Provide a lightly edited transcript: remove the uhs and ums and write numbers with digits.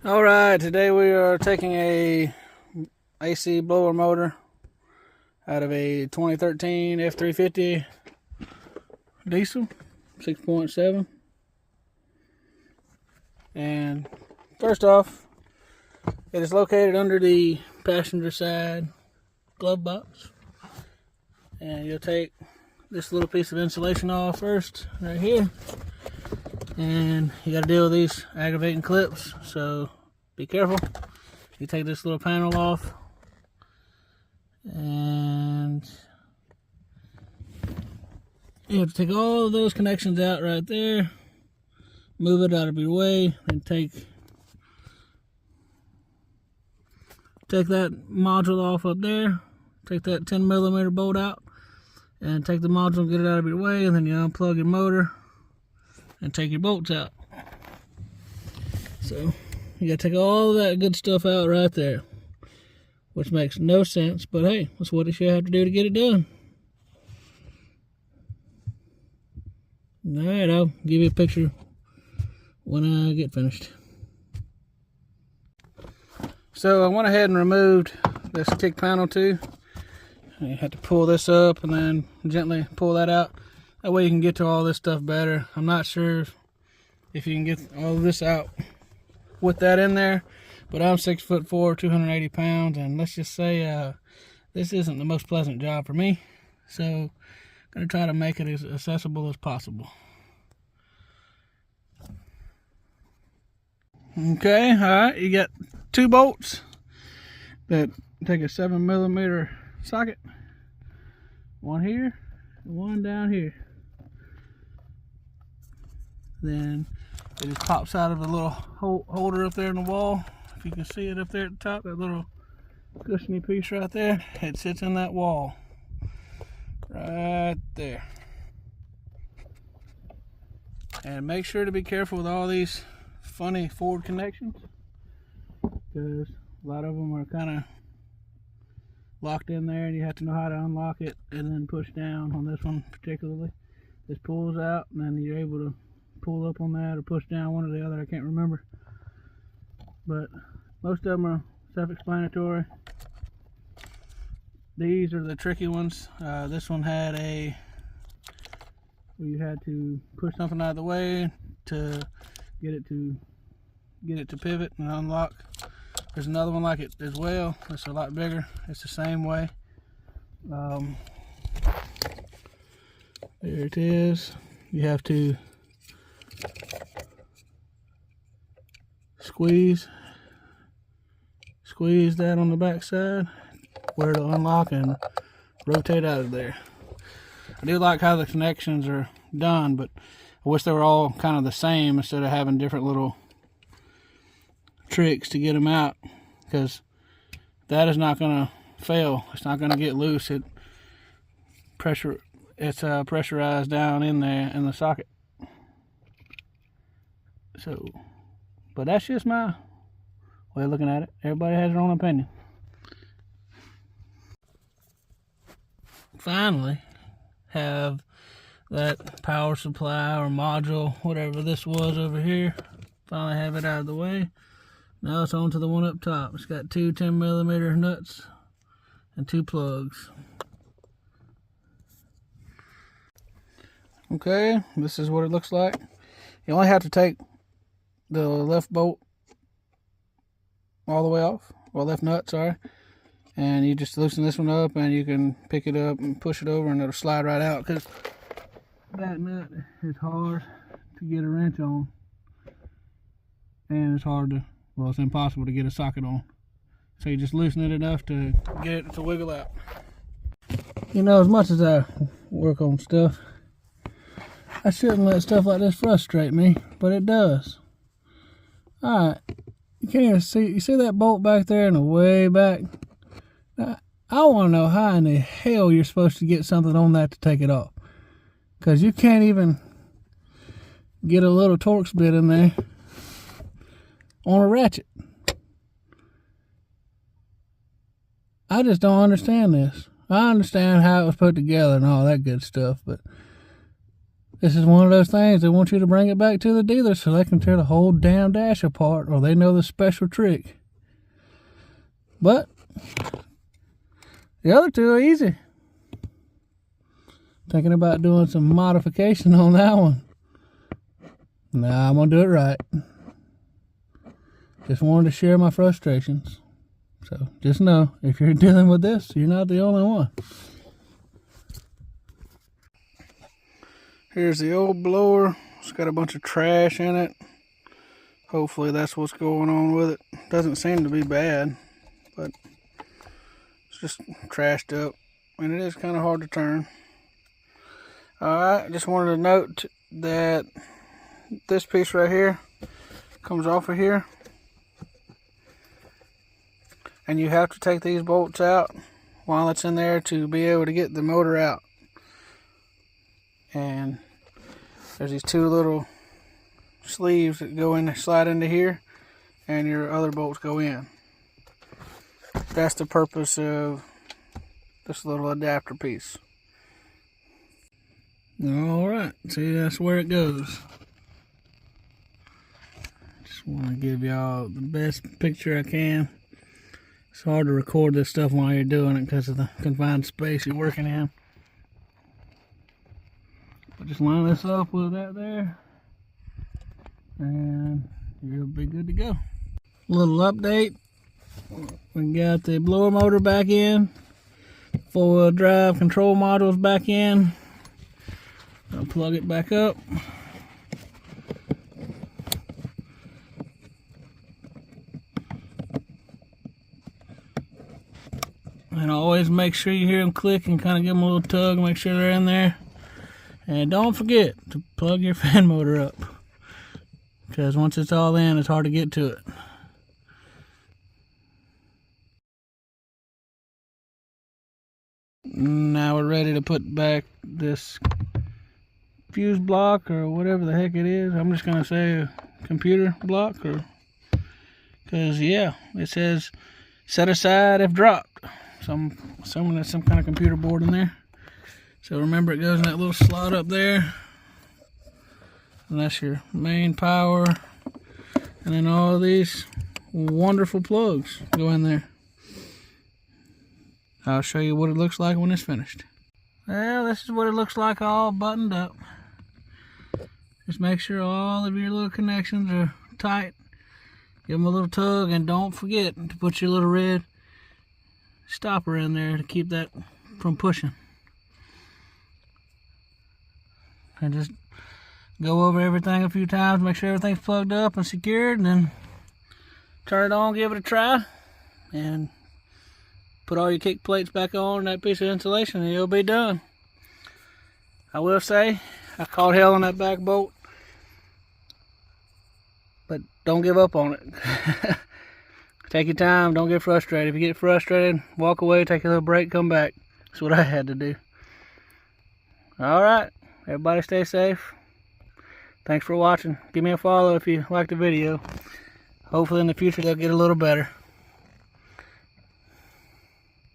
Alright, today we are taking a AC blower motor out of a 2013 F350 diesel 6.7. And first off, it is located under the passenger side glove box. And you'll take this little piece of insulation off first, right here. And you got to deal with these aggravating clips, so be careful. You take this little panel off, and you have to take all of those connections out right there, move it out of your way, and take that module off up there, take that 10mm bolt out, and take the module and get it out of your way, and then you unplug your motor and take your bolts out. So you gotta take all that good stuff out right there, which makes no sense, but hey, that's what you have to do to get it done. Alright, I'll give you a picture when I get finished. So I went ahead and removed this kick panel too. You have to pull this up and then gently pull that out. That way you can get to all this stuff better. I'm not sure if you can get all of this out with that in there, but I'm 6'4", 280 pounds, and let's just say this isn't the most pleasant job for me. So I'm gonna try to make it as accessible as possible. Okay, alright, you got two bolts that take a 7mm socket. One here and one down here. Then it just pops out of the little holder up there in the wall. If you can see it up there at the top, that little cushiony piece right there, it sits in that wall right there. And make sure to be careful with all these funny forward connections, because a lot of them are kind of locked in there, and you have to know how to unlock it and then push down. On this one particularly, this pulls out, and then you're able to pull up on that or push down, one or the other, I can't remember. But most of them are self-explanatory. These are the tricky ones. This one had where you had to push something out of the way to get it to pivot and unlock. There's another one like it as well. It's a lot bigger. It's the same way. There it is. You have to squeeze that on the back side where it'll unlock and rotate out of there. I do like how the connections are done, but I wish they were all kind of the same instead of having different little tricks to get them out, because that is not going to fail. It's not going to get loose. It's pressurized down in there in the socket. So, but that's just my way of looking at it. Everybody has their own opinion. Finally, have that power supply or module, whatever this was over here. Finally have it out of the way. Now it's on to the one up top. It's got two 10mm nuts and two plugs. Okay, this is what it looks like. You only have to take the left bolt all the way off, or left nut, sorry, and you just loosen this one up and you can pick it up and push it over and it'll slide right out, because that nut is hard to get a wrench on, and it's it's impossible to get a socket on. So you just loosen it enough to get it to wiggle out. You know, as much as I work on stuff, I shouldn't let stuff like this frustrate me, but it does. Alright, you can't even see, you see that bolt back there in the way back? Now, I want to know how in the hell you're supposed to get something on that to take it off. Because you can't even get a little Torx bit in there on a ratchet. I just don't understand this. I understand how it was put together and all that good stuff, but This is one of those things they want you to bring it back to the dealer so they can tear the whole damn dash apart, or they know the special trick. But the other two are easy. Thinking about doing some modification on that one. Nah, I'm gonna do it right. Just wanted to share my frustrations. So just know, if you're dealing with this, you're not the only one. Here's the old blower. It's got a bunch of trash in it. Hopefully that's what's going on with it. Doesn't seem to be bad, but it's just trashed up, and it is kind of hard to turn. Alright, just wanted to note that this piece right here comes off of here, and you have to take these bolts out while it's in there to be able to get the motor out. And there's these two little sleeves that go in there, slide into here, and your other bolts go in. That's the purpose of this little adapter piece. Alright, see, that's where it goes. Just want to give y'all the best picture I can. It's hard to record this stuff while you're doing it because of the confined space you're working in. But just line this up with that there, and you'll be good to go. Little update. We got the blower motor back in. 4-wheel drive control modules back in. I'll plug it back up. And always make sure you hear them click and kind of give them a little tug, make sure they're in there. And don't forget to plug your fan motor up, because once it's all in, it's hard to get to it. Now we're ready to put back this fuse block, or whatever the heck it is. I'm just going to say a computer block, or because, yeah, it says set aside if dropped. So I'm assuming there's some kind of computer board in there. So remember, it goes in that little slot up there, and that's your main power, and then all of these wonderful plugs go in there. I'll show you what it looks like when it's finished. Well, this is what it looks like all buttoned up. Just make sure all of your little connections are tight. Give them a little tug, and don't forget to put your little red stopper in there to keep that from pushing. And just go over everything a few times, make sure everything's plugged up and secured, and then turn it on, give it a try, and put all your kick plates back on that piece of insulation, and you'll be done. I will say, I caught hell on that back bolt, but don't give up on it. Take your time, don't get frustrated. If you get frustrated, walk away, take a little break, come back. That's what I had to do. Alright, everybody stay safe. Thanks for watching. Give me a follow if you liked the video. Hopefully in the future they'll get a little better.